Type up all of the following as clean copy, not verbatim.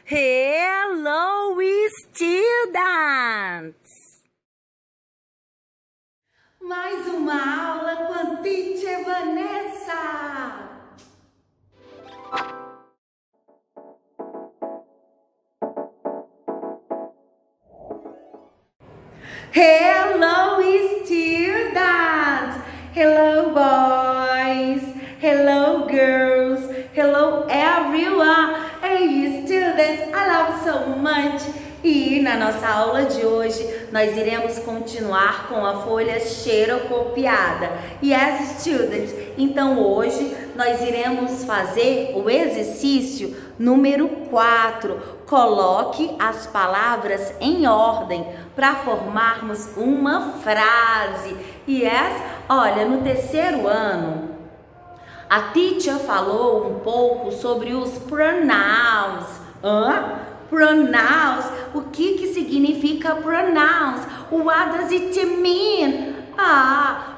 Hello, students! Mais uma aula com a Teacher Vanessa! Hello, students! Hello, boys! Hello, girls! Hello, everyone! Hey, students! I love you so much! E na nossa aula de hoje, nós iremos continuar com a folha xerocopiada. Yes, students! Então, hoje, nós iremos fazer o exercício número 4. Coloque as palavras em ordem para formarmos uma frase. Yes? Olha, no terceiro ano, a teacher falou um pouco sobre os pronouns. Pronouns. O que significa pronouns? What does it mean?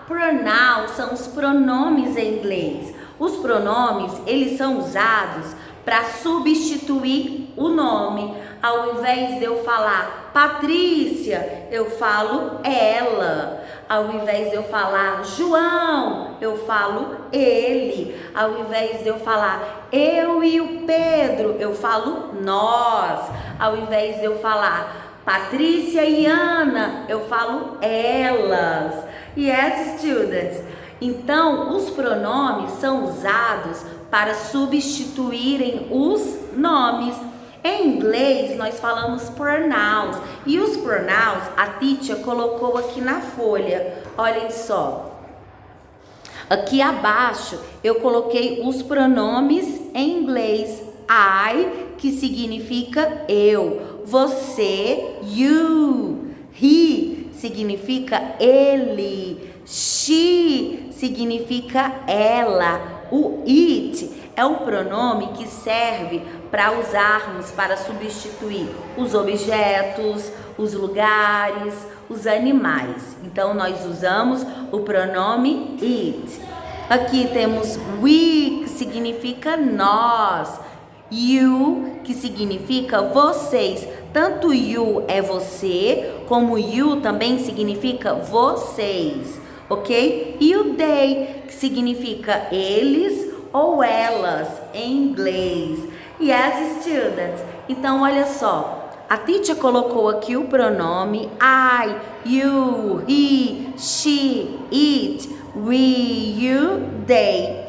Pronouns são os pronomes em inglês. Os pronomes, eles são usados para substituir o nome. Ao invés de eu falar Patrícia, eu falo ela. Ao invés de eu falar João, eu falo ele. Ao invés de eu falar eu e o Pedro, eu falo nós. Ao invés de eu falar Patrícia e Ana, eu falo elas. Yes, students? Então, os pronomes são usados para substituírem os nomes. Em inglês, nós falamos pronouns. E os pronouns, a teacher colocou aqui na folha. Olhem só. Aqui abaixo, eu coloquei os pronomes em inglês. I, que significa eu. Você, you. He, significa ele. She, significa ela. O it é um pronome que serve para usarmos para substituir os objetos, os lugares, os animais. Então, nós usamos o pronome it. Aqui temos we, que significa nós. You, que significa vocês. Tanto you é você, como you também significa vocês, ok? E o they, que significa eles ou elas em inglês. Yes, students? Então, olha só. A teacher colocou aqui o pronome I, you, he, she, it, we, you, they.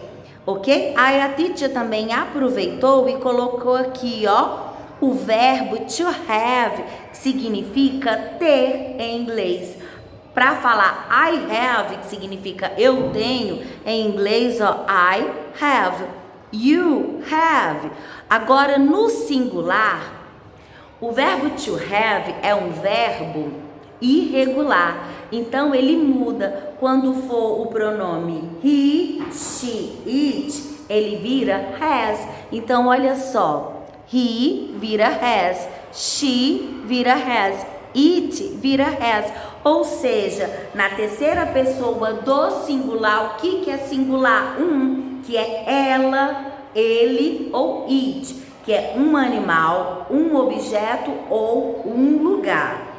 Ok? Aí a teacher também aproveitou e colocou aqui, ó, o verbo to have, que significa ter em inglês. Para falar I have, que significa eu tenho, em inglês, ó, I have, you have. Agora, no singular, o verbo to have é um verbo irregular. Então, ele muda. Quando for o pronome he, she, it, ele vira has. Então, olha só. He vira has. She vira has. It vira has. Ou seja, na terceira pessoa do singular, o que é singular? Que é ela, ele ou it, que é um animal, um objeto ou um lugar.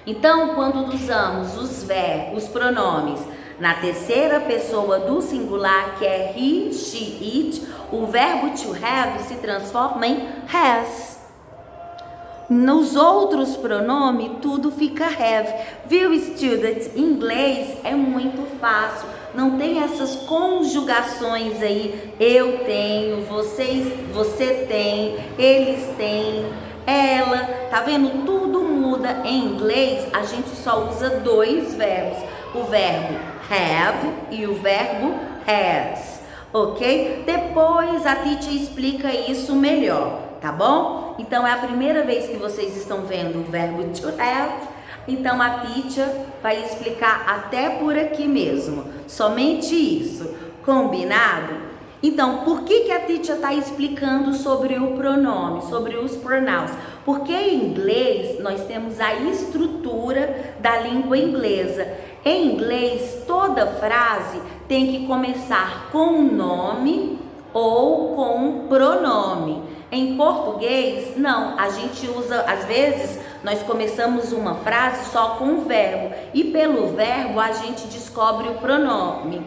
Então, quando usamos os pronomes na terceira pessoa do singular, que é he, she, it, o verbo to have se transforma em has. Nos outros pronomes, tudo fica have. Viu, students? Em inglês é muito fácil. Não tem essas conjugações aí. Eu tenho, você tem, eles têm, ela. Tá vendo? Tudo muda. Em inglês, a gente só usa dois verbos. O verbo have e o verbo has. Ok? Depois a teacher explica isso melhor. Tá bom? Então, é a primeira vez que vocês estão vendo o verbo to have. Então, a teacher vai explicar até por aqui mesmo. Somente isso. Combinado? Então, por que a teacher está explicando sobre o pronome, sobre os pronouns? Porque em inglês, nós temos a estrutura da língua inglesa. Em inglês, toda frase tem que começar com um nome ou com um pronome. Em português, não, a gente usa, às vezes, nós começamos uma frase só com o verbo e pelo verbo a gente descobre o pronome.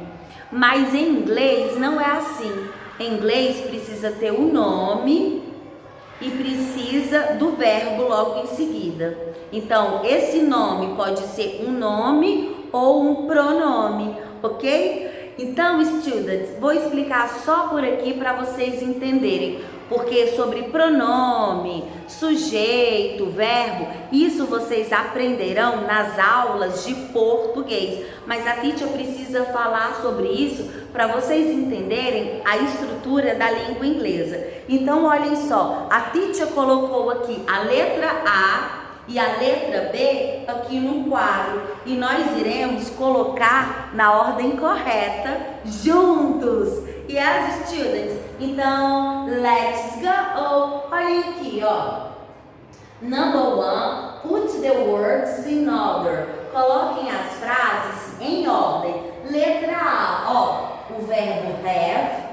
Mas em inglês não é assim. Em inglês precisa ter o nome e precisa do verbo logo em seguida. Então, esse nome pode ser um nome ou um pronome, ok? Então, students, vou explicar só por aqui para vocês entenderem. Porque sobre pronome, sujeito, verbo, isso vocês aprenderão nas aulas de português. Mas a teacher precisa falar sobre isso para vocês entenderem a estrutura da língua inglesa. Então, olhem só, a teacher colocou aqui a letra A e a letra B aqui no quadro. E nós iremos colocar na ordem correta juntos. Yes, students? Então, let's go! Olha aqui, ó. Number one, put the words in order. Coloquem as frases em ordem. Letra A, ó, o verbo have,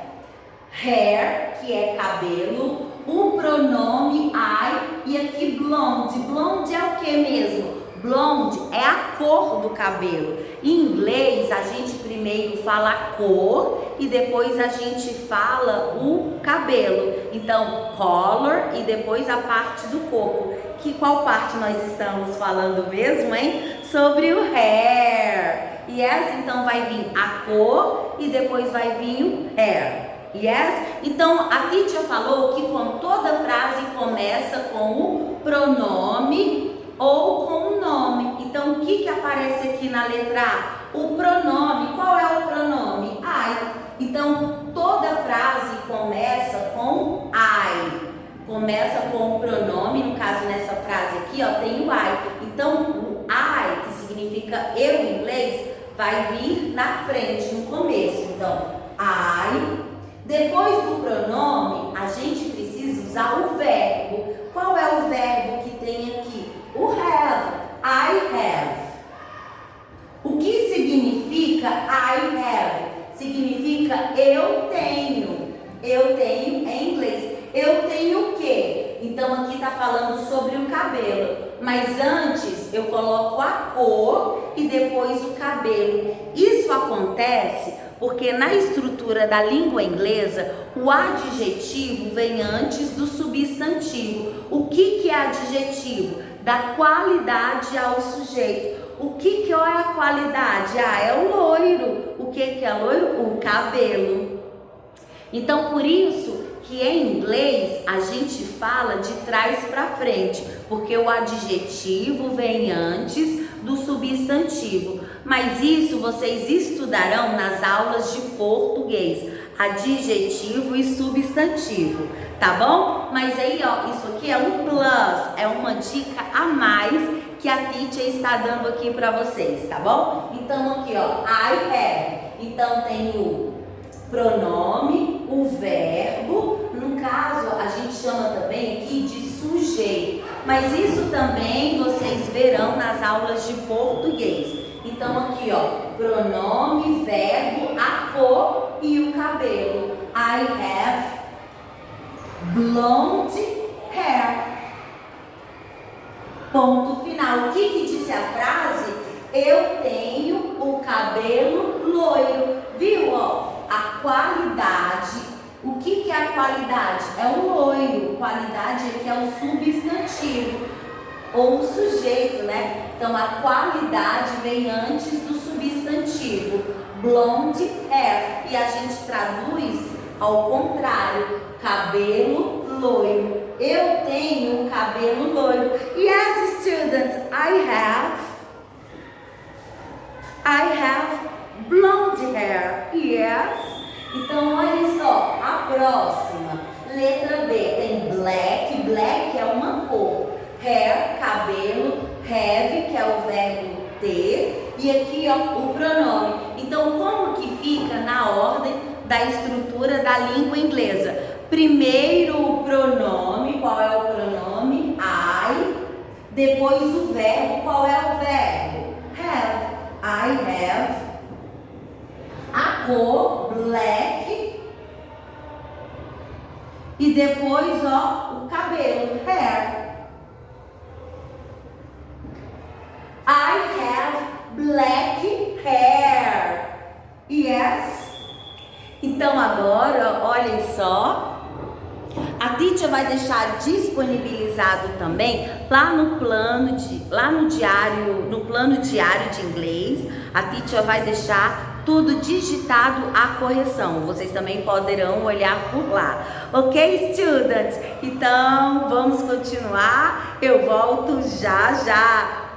hair, que é cabelo, o pronome I e aqui blonde. Blonde é o que mesmo? Blonde é a cor do cabelo. Em inglês, a gente primeiro fala a cor e depois a gente fala o cabelo. Então, color e depois a parte do corpo. Que qual parte nós estamos falando mesmo, hein? Sobre o hair. Yes? Então, vai vir a cor e depois vai vir o hair. Yes? Então, a teacher falou que toda frase começa com o pronome ou com o nome. Então, o que aparece aqui na letra A? O pronome. Qual é o pronome? I. Então, toda frase começa com I. Começa com o pronome, no caso nessa frase aqui, ó, tem o I. Então, o I, que significa eu em inglês, vai vir na frente, no começo. Então, I. Depois do pronome, a gente precisa usar o verbo. Qual é o verbo que tem aqui? O have. I have. O que significa I have? Significa eu tenho. Eu tenho em inglês. Eu tenho o quê? Então aqui está falando sobre o cabelo. Mas antes eu coloco a cor e depois o cabelo. Isso acontece porque na estrutura da língua inglesa, o adjetivo vem antes do substantivo. O que é adjetivo? Dá qualidade ao sujeito. O que é a qualidade? É o loiro. O que é loiro? O cabelo. Então, por isso que em inglês a gente fala de trás para frente, porque o adjetivo vem antes do substantivo. Mas isso vocês estudarão nas aulas de português, adjetivo e substantivo, tá bom? Mas aí, ó, isso aqui é um plus, é uma dica a mais que a teacher está dando aqui para vocês, tá bom? Então aqui, ó, I have. Então tem o pronome, o verbo, no caso a gente chama também aqui de sujeito, mas isso também vocês verão nas aulas de português. Então aqui, ó, pronome, verbo, a cor e o cabelo. I have blonde hair. Ponto final. O que disse a frase? Eu tenho o cabelo loiro. Viu, ó? A qualidade. O que é a qualidade? É o loiro. Qualidade aqui é o substantivo ou o sujeito, né? Então a qualidade vem antes do substantivo. Blonde hair. E a gente traduz ao contrário. Cabelo loiro. Eu tenho o cabelo loiro. Yes, students, I have blonde hair. Yes. Então, olha só, a próxima. Letra B tem black. Black é uma cor. Hair, cabelo. Have, que é o verbo ter. E aqui, ó, o pronome. Então, como que fica na ordem da estrutura da língua inglesa? Primeiro o pronome. Qual é o pronome? I. Depois o verbo. Qual é o verbo? Have. I have. A cor, black. E depois, ó, o cabelo, hair. I have black hair. Yes. Então agora, olhem só. A teacher vai deixar disponibilizado também lá no plano diário de inglês. A teacher vai deixar tudo digitado a correção. Vocês também poderão olhar por lá. Ok, students? Então, vamos continuar. Eu volto já já.